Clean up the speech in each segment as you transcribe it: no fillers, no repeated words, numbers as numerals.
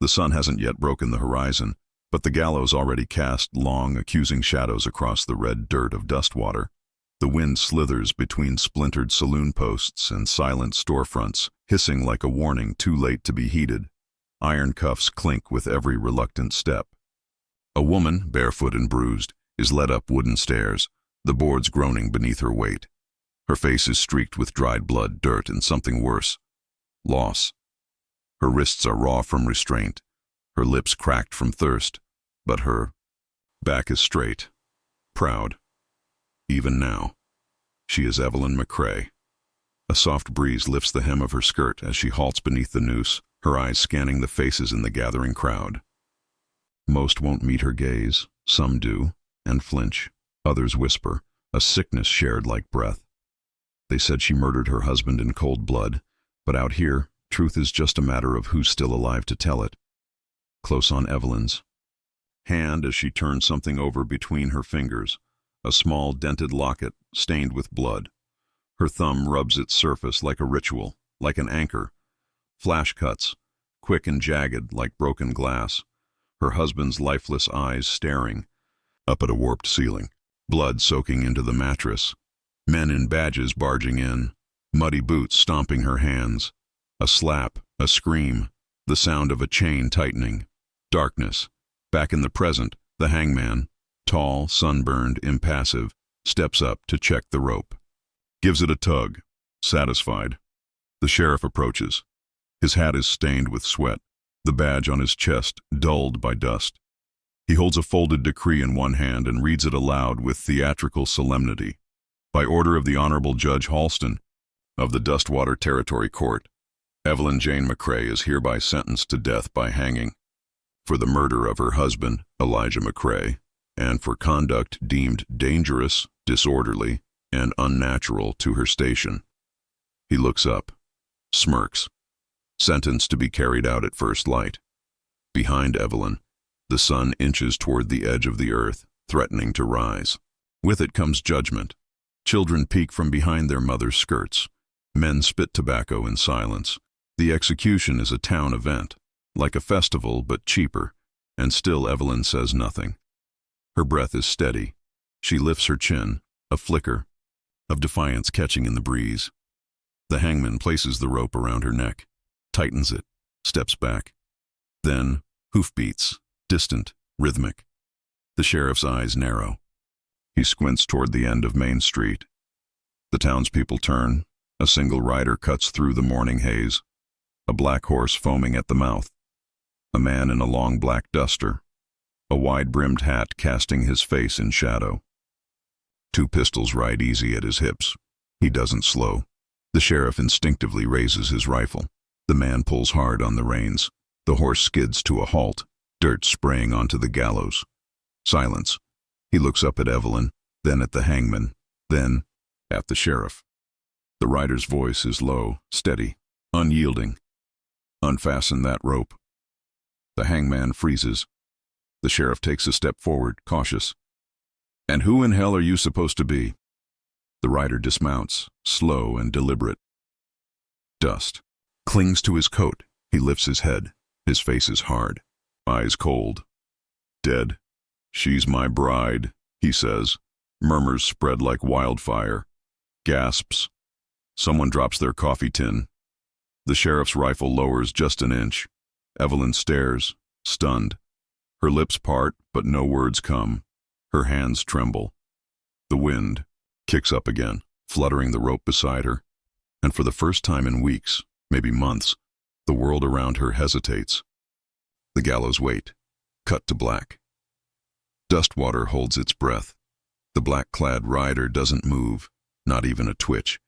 The sun hasn't yet broken the horizon, but the gallows already cast long, accusing shadows across the red dirt of Dustwater. The wind slithers between splintered saloon posts and silent storefronts, hissing like a warning too late to be heeded. Iron cuffs clink with every reluctant step. A woman, barefoot and bruised, is led up wooden stairs, the boards groaning beneath her weight. Her face is streaked with dried blood, dirt, and something worse: loss. Her wrists are raw from restraint, her lips cracked from thirst, but her back is straight, proud. Even now, she is Evelyn McCrae. A soft breeze lifts the hem of her skirt as she halts beneath the noose, her eyes scanning the faces in the gathering crowd. Most won't meet her gaze, some do, and flinch. Others whisper, a sickness shared like breath. They said she murdered her husband in cold blood, but out here, truth is just a matter of who's still alive to tell it. Close on Evelyn's hand as she turns something over between her fingers, a small dented locket stained with blood. Her thumb rubs its surface like a ritual, like an anchor. Flash cuts, quick and jagged like broken glass. Her husband's lifeless eyes staring up at a warped ceiling. Blood soaking into the mattress. Men in badges barging in. Muddy boots stomping her hands. A slap, a scream, the sound of a chain tightening. Darkness. Back in the present, the hangman, tall, sunburned, impassive, steps up to check the rope. Gives it a tug, satisfied. The sheriff approaches. His hat is stained with sweat, the badge on his chest dulled by dust. He holds a folded decree in one hand and reads it aloud with theatrical solemnity. By order of the Honorable Judge Halston of the Dustwater Territory Court, Evelyn Jane McCrae is hereby sentenced to death by hanging for the murder of her husband, Elijah McCrae, and for conduct deemed dangerous, disorderly, and unnatural to her station. He looks up, smirks. Sentence to be carried out at first light. Behind Evelyn, the sun inches toward the edge of the earth, threatening to rise. With it comes judgment. Children peek from behind their mothers' skirts. Men spit tobacco in silence. The execution is a town event, like a festival but cheaper, and still Evelyn says nothing. Her breath is steady. She lifts her chin, a flicker of defiance catching in the breeze. The hangman places the rope around her neck, tightens it, steps back. Then, hoofbeats, distant, rhythmic. The sheriff's eyes narrow. He squints toward the end of Main Street. The townspeople turn. A single rider cuts through the morning haze. A black horse foaming at the mouth. A man in a long black duster. A wide-brimmed hat casting his face in shadow. Two pistols ride easy at his hips. He doesn't slow. The sheriff instinctively raises his rifle. The man pulls hard on the reins. The horse skids to a halt, dirt spraying onto the gallows. Silence. He looks up at Evelyn, then at the hangman, then at the sheriff. The rider's voice is low, steady, unyielding. Unfasten that rope. The hangman freezes. The sheriff takes a step forward, cautious. And who in hell are you supposed to be? The rider dismounts, slow and deliberate. Dust clings to his coat. He lifts his head. His face is hard, eyes cold. Dead. She's my bride, he says. Murmurs spread like wildfire. Gasps. Someone drops their coffee tin. The sheriff's rifle lowers just an inch. Evelyn stares, stunned. Her lips part, but no words come. Her hands tremble. The wind kicks up again, fluttering the rope beside her. And for the first time in weeks, maybe months, the world around her hesitates. The gallows wait, cut to black. Dustwater holds its breath. The black-clad rider doesn't move, not even a twitch.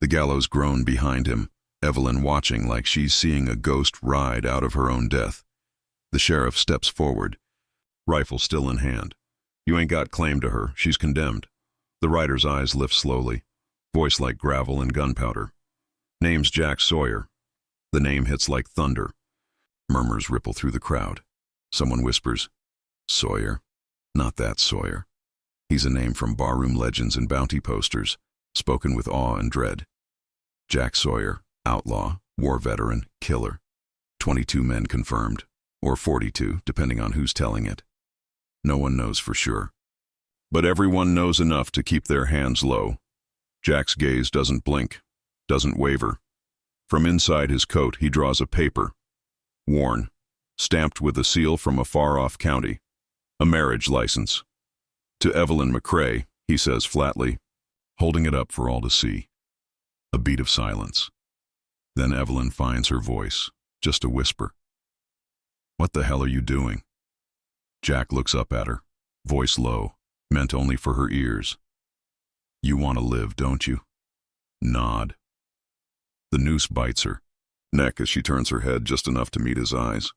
The gallows groan behind him, Evelyn watching like she's seeing a ghost ride out of her own death. The sheriff steps forward, rifle still in hand. You ain't got claim to her, she's condemned. The rider's eyes lift slowly, voice like gravel and gunpowder. Name's Jack Sawyer. The name hits like thunder. Murmurs ripple through the crowd. Someone whispers, Sawyer. Not that Sawyer. He's a name from barroom legends and bounty posters, spoken with awe and dread. Jack Sawyer, outlaw, war veteran, killer. 22 men confirmed, or 42, depending on who's telling it. No one knows for sure. But everyone knows enough to keep their hands low. Jack's gaze doesn't blink, doesn't waver. From inside his coat, he draws a paper, worn, stamped with a seal from a far-off county, a marriage license. To Evelyn McCrae, he says flatly, holding it up for all to see. A beat of silence. Then Evelyn finds her voice, just a whisper. "What the hell are you doing?" Jack looks up at her, voice low, meant only for her ears. "You want to live, don't you?" Nod. The noose bites her neck as she turns her head just enough to meet his eyes.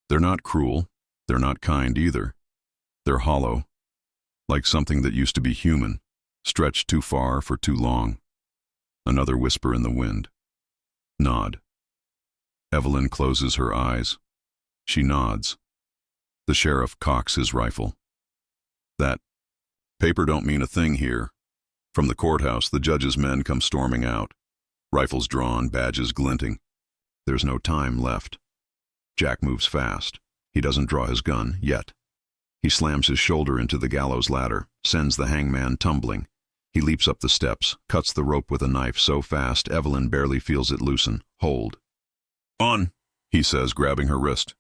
They're not cruel, they're not kind either. They're hollow, like something that used to be human, stretched too far for too long. Another whisper in the wind. Nod. Evelyn closes her eyes. She nods. The sheriff cocks his rifle. That paper don't mean a thing here. From the courthouse, the judge's men come storming out, rifles drawn, badges glinting. There's no time left. Jack moves fast. He doesn't draw his gun, yet. He slams his shoulder into the gallows ladder, sends the hangman tumbling. He leaps up the steps, cuts the rope with a knife so fast Evelyn barely feels it loosen. Hold. "On," he says, grabbing her wrist.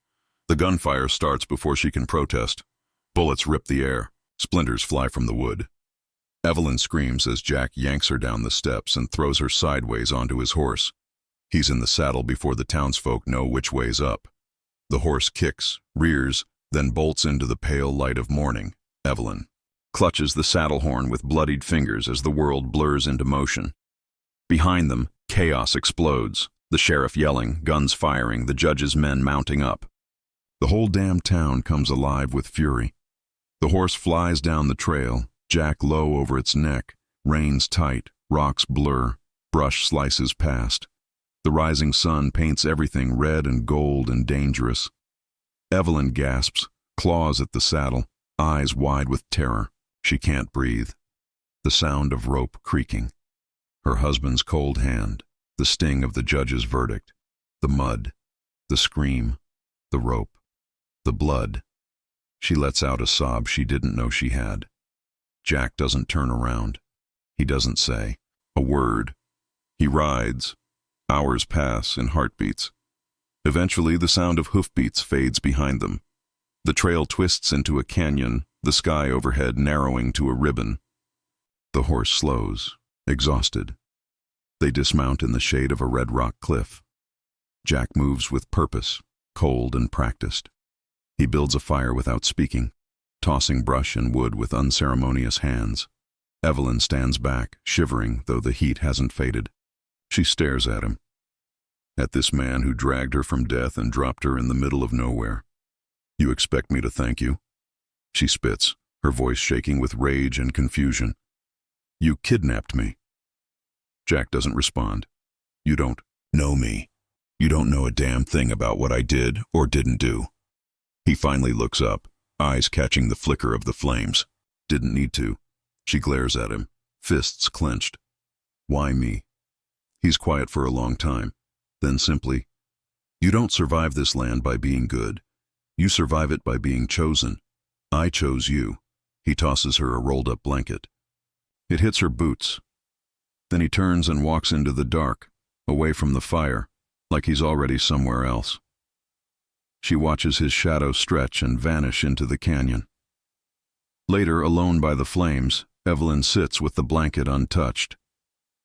The gunfire starts before she can protest. Bullets rip the air. Splinters fly from the wood. Evelyn screams as Jack yanks her down the steps and throws her sideways onto his horse. He's in the saddle before the townsfolk know which way's up. The horse kicks, rears, then bolts into the pale light of morning. Evelyn clutches the saddle horn with bloodied fingers as the world blurs into motion. Behind them, chaos explodes, the sheriff yelling, guns firing, the judge's men mounting up. The whole damn town comes alive with fury. The horse flies down the trail, Jack low over its neck, reins tight, rocks blur, brush slices past. The rising sun paints everything red and gold and dangerous. Evelyn gasps, claws at the saddle, eyes wide with terror. She can't breathe. The sound of rope creaking. Her husband's cold hand, the sting of the judge's verdict, the mud, the scream, the rope, the blood. She lets out a sob she didn't know she had. Jack doesn't turn around. He doesn't say a word. He rides. Hours pass in heartbeats. Eventually, the sound of hoofbeats fades behind them. The trail twists into a canyon, the sky overhead narrowing to a ribbon. The horse slows, exhausted. They dismount in the shade of a red rock cliff. Jack moves with purpose, cold and practiced. He builds a fire without speaking, tossing brush and wood with unceremonious hands. Evelyn stands back, shivering, though the heat hasn't faded. She stares at him. At this man who dragged her from death and dropped her in the middle of nowhere. "You expect me to thank you?" She spits, her voice shaking with rage and confusion. "You kidnapped me." Jack doesn't respond. "You don't know me. You don't know a damn thing about what I did or didn't do." He finally looks up, eyes catching the flicker of the flames. "Didn't need to." She glares at him, fists clenched. "Why me?" He's quiet for a long time. Then simply, "You don't survive this land by being good. You survive it by being chosen. I chose you." He tosses her a rolled-up blanket. It hits her boots. Then he turns and walks into the dark, away from the fire, like he's already somewhere else. She watches his shadow stretch and vanish into the canyon. Later, alone by the flames, Evelyn sits with the blanket untouched.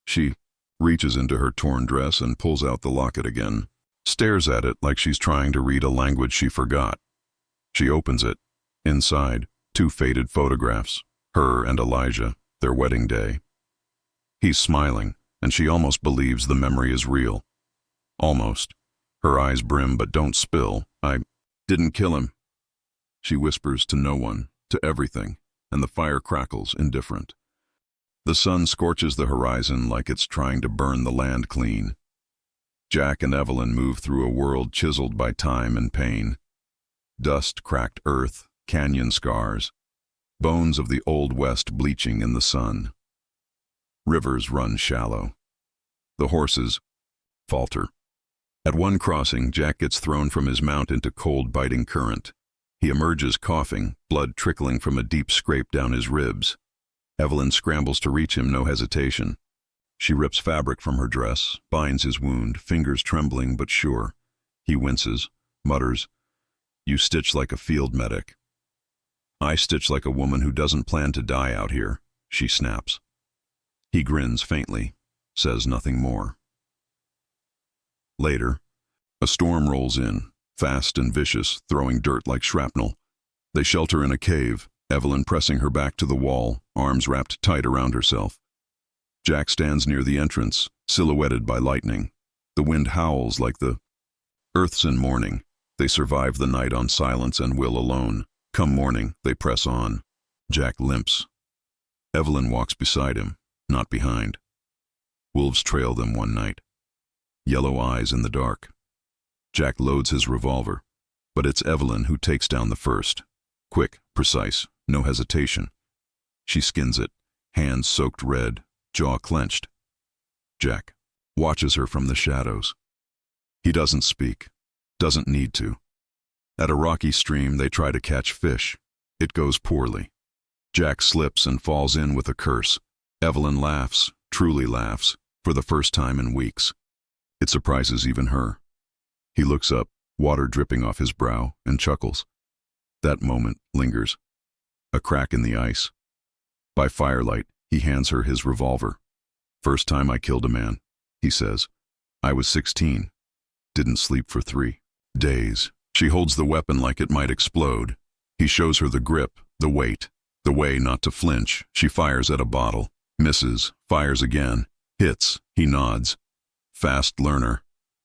She reaches into her torn dress and pulls out the locket again, stares at it like she's trying to read a language she forgot. She opens it. Inside, 2 faded photographs, her and Elijah, their wedding day. He's smiling, and she almost believes the memory is real. Almost. Her eyes brim but don't spill. "I didn't kill him." She whispers to no one, to everything, and the fire crackles, indifferent. The sun scorches the horizon like it's trying to burn the land clean. Jack and Evelyn move through a world chiseled by time and pain. Dust-cracked earth, canyon scars, bones of the Old West bleaching in the sun. Rivers run shallow. The horses falter. At one crossing, Jack gets thrown from his mount into cold, biting current. He emerges coughing, blood trickling from a deep scrape down his ribs. Evelyn scrambles to reach him, no hesitation. She rips fabric from her dress, binds his wound, fingers trembling but sure. He winces, mutters, "You stitch like a field medic." "I stitch like a woman who doesn't plan to die out here," she snaps. He grins faintly, says nothing more. Later, a storm rolls in, fast and vicious, throwing dirt like shrapnel. They shelter in a cave, Evelyn pressing her back to the wall, arms wrapped tight around herself. Jack stands near the entrance, silhouetted by lightning. The wind howls like the earth's in mourning. They survive the night on silence and will alone. Come morning, they press on. Jack limps. Evelyn walks beside him, not behind. Wolves trail them one night. Yellow eyes in the dark. Jack loads his revolver, but it's Evelyn who takes down the first. Quick, precise, no hesitation. She skins it, hands soaked red, jaw clenched. Jack watches her from the shadows. He doesn't speak, doesn't need to. At a rocky stream, they try to catch fish. It goes poorly. Jack slips and falls in with a curse. Evelyn laughs, truly laughs, for the first time in weeks. It surprises even her. He looks up, water dripping off his brow, and chuckles. That moment lingers. A crack in the ice. By firelight, he hands her his revolver. "First time I killed a man," he says. "I was 16. Didn't sleep for 3 days." She holds the weapon like it might explode. He shows her the grip, the weight, the way not to flinch. She fires at a bottle, misses, fires again, hits. He nods. Fast learner.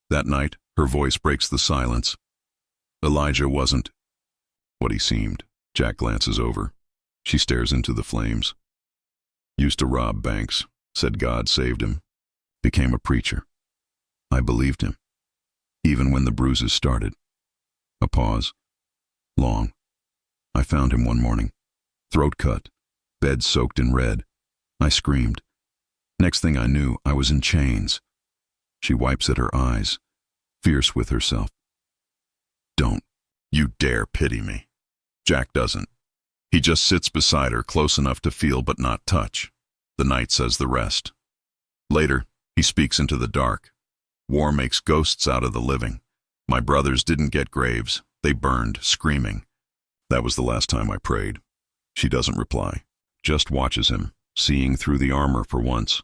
That night, her voice breaks the silence. Elijah wasn't what he seemed. Jack glances over. She stares into the flames. "Used to rob banks, said God saved him. Became a preacher. I believed him, even when the bruises started." A pause. Long. "I found him one morning. Throat cut. Bed soaked in red. I screamed. Next thing I knew, I was in chains." She wipes at her eyes, fierce with herself. "Don't you dare pity me." Jack doesn't. He just sits beside her, close enough to feel but not touch. The night says the rest. Later, he speaks into the dark. "War makes ghosts out of the living. My brothers didn't get graves. They burned, screaming. That was the last time I prayed." She doesn't reply, just watches him, seeing through the armor for once.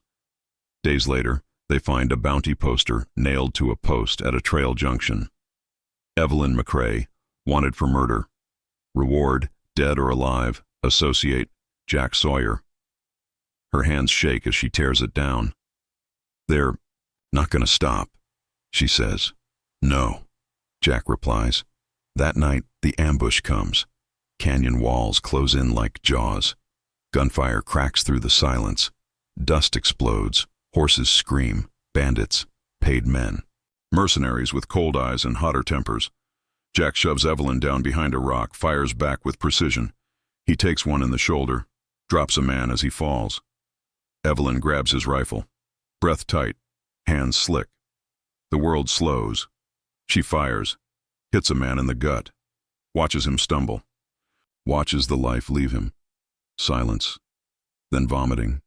Days later, they find a bounty poster nailed to a post at a trail junction. Evelyn McCrae, wanted for murder. Reward, dead or alive. Associate, Jack Sawyer. Her hands shake as she tears it down. "They're not going to stop," she says. "No," Jack replies. That night, the ambush comes. Canyon walls close in like jaws. Gunfire cracks through the silence. Dust explodes. Horses scream. Bandits. Paid men. Mercenaries with cold eyes and hotter tempers. Jack shoves Evelyn down behind a rock, fires back with precision. He takes one in the shoulder, drops a man as he falls. Evelyn grabs his rifle. Breath tight, hands slick. The world slows. She fires, hits a man in the gut, watches him stumble, watches the life leave him. Silence, then vomiting.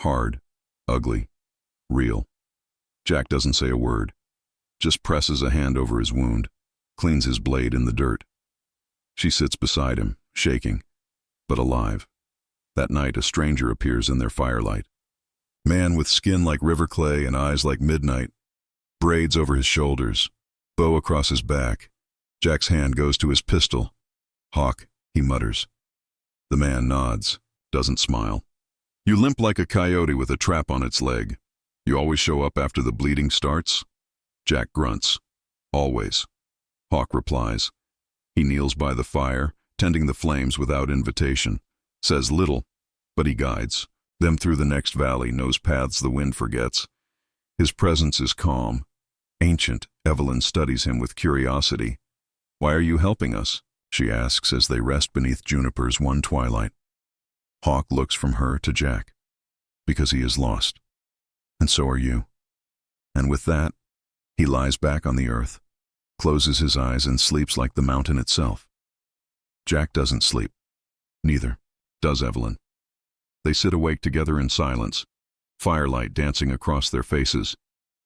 Hard, ugly, real. Jack doesn't say a word, just presses a hand over his wound, cleans his blade in the dirt. She sits beside him, shaking, but alive. That night, a stranger appears in their firelight. Man with skin like river clay and eyes like midnight. Braids over his shoulders, bow across his back. Jack's hand goes to his pistol. "Hawk," he mutters. The man nods, doesn't smile. "You limp like a coyote with a trap on its leg. You always show up after the bleeding starts?" Jack grunts. "Always." Hawk replies. He kneels by the fire, tending the flames without invitation. Says little, but he guides them through the next valley, knows paths the wind forgets. His presence is calm, ancient. Evelyn studies him with curiosity. "Why are you helping us?" she asks as they rest beneath junipers one twilight. Hawk looks from her to Jack. "Because he is lost. And so are you." And with that, He lies back on the earth, closes his eyes and sleeps like the mountain itself. Jack doesn't sleep. Neither does Evelyn. They sit awake together in silence, firelight dancing across their faces.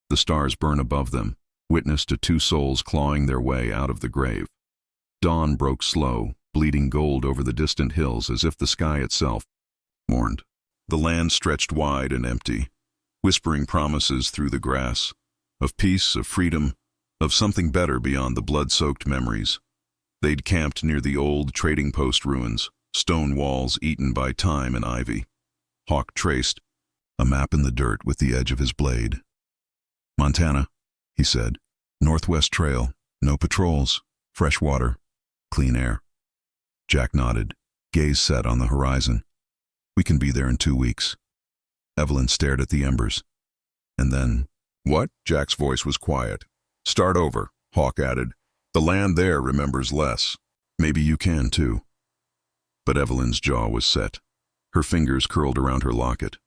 The stars burn above them, witness to two souls clawing their way out of the grave. Dawn broke slow, bleeding gold over the distant hills as if the sky itself mourned. The land stretched wide and empty, whispering promises through the grass, of peace, of freedom, of something better beyond the blood-soaked memories. They'd camped near the old trading post ruins, stone walls eaten by time and ivy. Hawk traced a map in the dirt with the edge of his blade. "Montana," he said. "Northwest Trail, no patrols, fresh water, clean air." Jack nodded, gaze set on the horizon. "We can be there in 2 weeks." Evelyn stared at the embers. And then, "What?" Jack's voice was quiet. "Start over," Hawk added. "The land there remembers less. Maybe you can too." But Evelyn's jaw was set. Her fingers curled around her locket.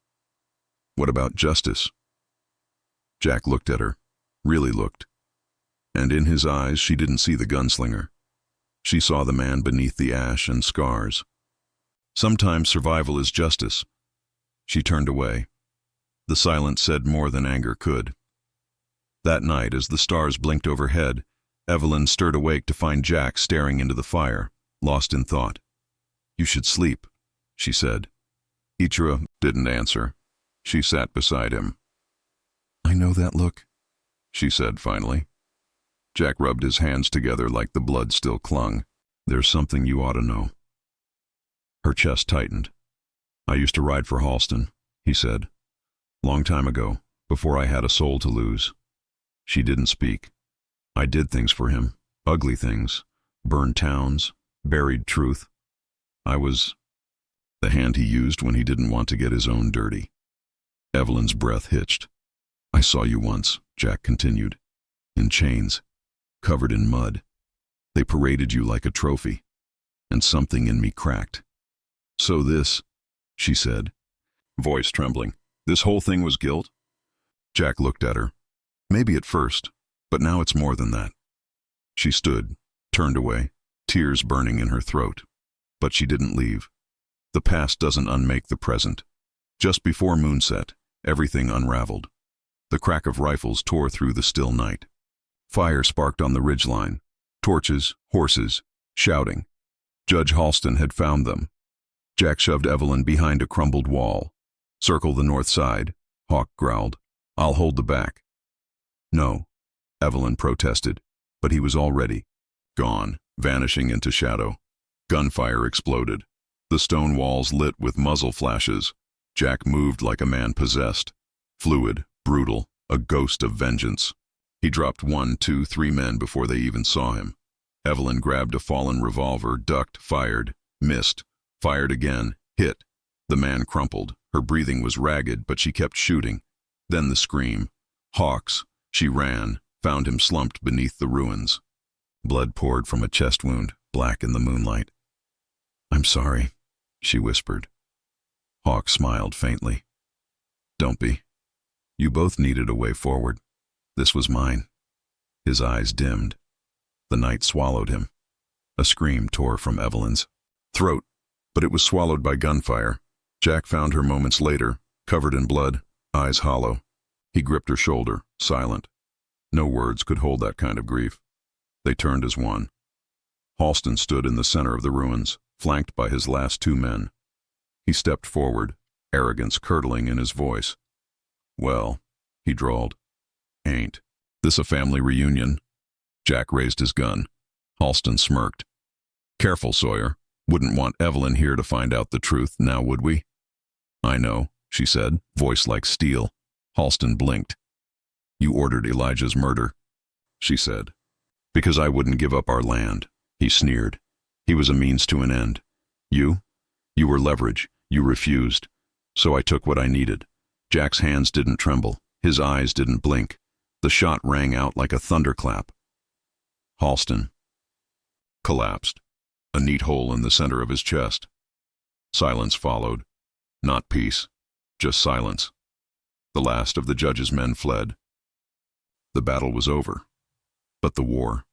"What about justice?" Jack looked at her, really looked. And in his eyes she didn't see the gunslinger. She saw the man beneath the ash and scars. "Sometimes survival is justice." She turned away. The silence said more than anger could. That night, as the stars blinked overhead, Evelyn stirred awake to find Jack staring into the fire, lost in thought. "You should sleep," she said. Ichira didn't answer. She sat beside him. "I know that look," she said finally. Jack rubbed his hands together like the blood still clung. "There's something you ought to know." Her chest tightened. "I used to ride for Halston," he said. "Long time ago, before I had a soul to lose." She didn't speak. "I did things for him, ugly things, burned towns, buried truth. I was the hand he used when he didn't want to get his own dirty." Evelyn's breath hitched. "I saw you once," Jack continued, "in chains, covered in mud. They paraded you like a trophy, and something in me cracked. So this," she said, voice trembling, "this whole thing was guilt?" Jack looked at her. "Maybe at first, but now it's more than that." She stood, turned away, tears burning in her throat. But she didn't leave. The past doesn't unmake the present. Just before moonset, everything unraveled. The crack of rifles tore through the still night. Fire sparked on the ridgeline. Torches, horses, shouting. Judge Halston had found them. Jack shoved Evelyn behind a crumbled wall. "Circle the north side," Hawk growled. "I'll hold the back." "No," Evelyn protested, but he was already gone, vanishing into shadow. Gunfire exploded. The stone walls lit with muzzle flashes. Jack moved like a man possessed. Fluid, brutal, a ghost of vengeance. He dropped 1, 2, 3 men before they even saw him. Evelyn grabbed a fallen revolver, ducked, fired, missed, fired again, hit. The man crumpled. Her breathing was ragged, but she kept shooting. Then the scream. Hawks. She ran, found him slumped beneath the ruins. Blood poured from a chest wound, black in the moonlight. "I'm sorry," she whispered. Hawk smiled faintly. "Don't be. You both needed a way forward. This was mine." His eyes dimmed. The night swallowed him. A scream tore from Evelyn's throat, but it was swallowed by gunfire. Jack found her moments later, covered in blood, eyes hollow. He gripped her shoulder, silent. No words could hold that kind of grief. They turned as one. Halston stood in the center of the ruins, flanked by his last 2 men. He stepped forward, arrogance curdling in his voice. "Well," he drawled, "ain't this a family reunion?" Jack raised his gun. Halston smirked. "Careful, Sawyer. Wouldn't want Evelyn here to find out the truth, now would we?" "I know," she said, voice like steel. Halston blinked. "You ordered Elijah's murder," she said. "Because I wouldn't give up our land," he sneered. "He was a means to an end. You were leverage. You refused. So I took what I needed." Jack's hands didn't tremble. His eyes didn't blink. The shot rang out like a thunderclap. Halston collapsed, a neat hole in the center of his chest. Silence followed. Not peace, just silence. The last of the judge's men fled. The battle was over. But the war,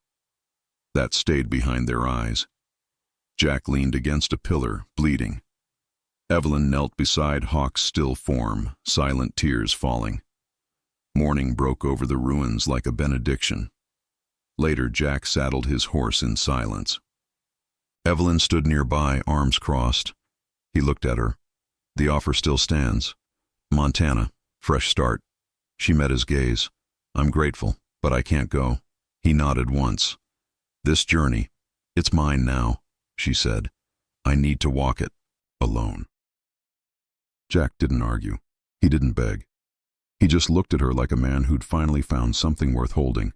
that stayed behind their eyes. Jack leaned against a pillar, bleeding. Evelyn knelt beside Hawk's still form, silent tears falling. Morning broke over the ruins like a benediction. Later, Jack saddled his horse in silence. Evelyn stood nearby, arms crossed. He looked at her. The offer still stands. Montana, fresh start. She met his gaze. I'm grateful, but I can't go. He nodded once. This journey, it's mine now, she said. I need to walk it, alone. Jack didn't argue. He didn't beg. He just looked at her like a man who'd finally found something worth holding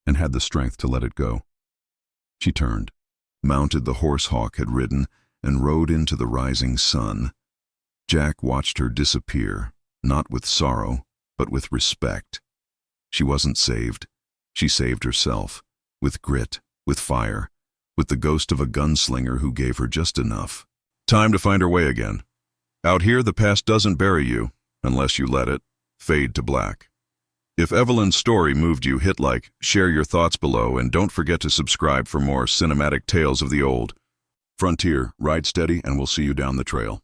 and had the strength to let it go. She turned, mounted the horse Hawk had ridden, and rode into the rising sun. Jack watched her disappear, not with sorrow, but with respect. She wasn't saved. She saved herself, with grit, with fire, with the ghost of a gunslinger who gave her just enough. Time to find her way again. Out here, the past doesn't bury you, unless you let it fade to black. If Evelyn's story moved you, hit like, share your thoughts below, and don't forget to subscribe for more cinematic tales of the old. Frontier, ride steady, and we'll see you down the trail.